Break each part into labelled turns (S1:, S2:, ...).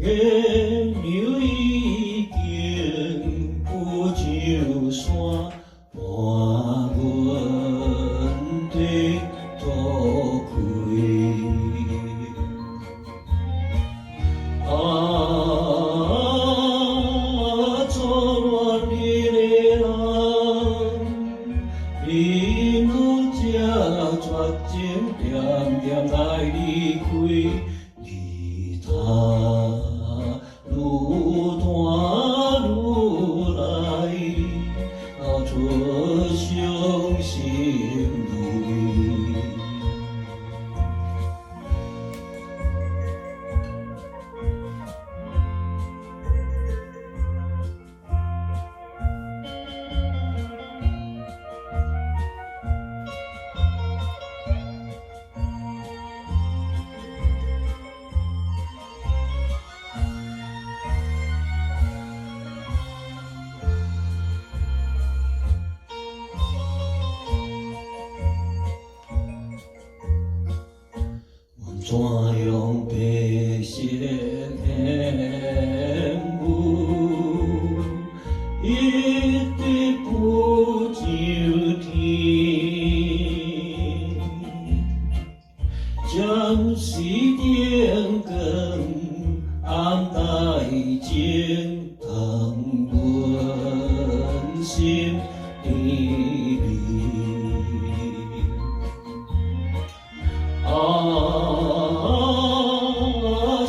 S1: 牛已经不就山，伴阮地土开。错乱的人，你愈这绝情，点点来离开。日他愈断愈来，出伤心泪。怎样白色天雾，一直不就天，将时点更暗待情，当阮心离离。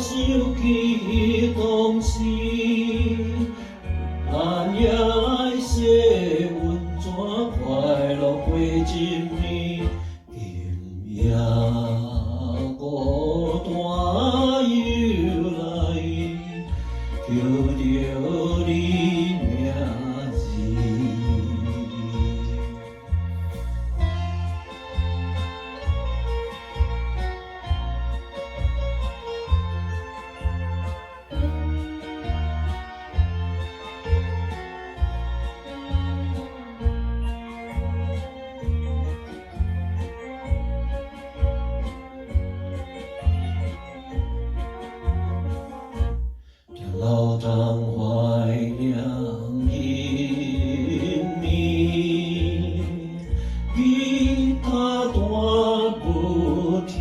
S1: 想起当时，咱也来说阮怎快乐过一年，今夜孤单又来，叫着你名字。老张怀念一面，吉他弹不停，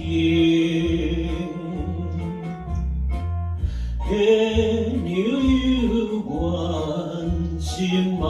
S1: 牵牛有缘，心茫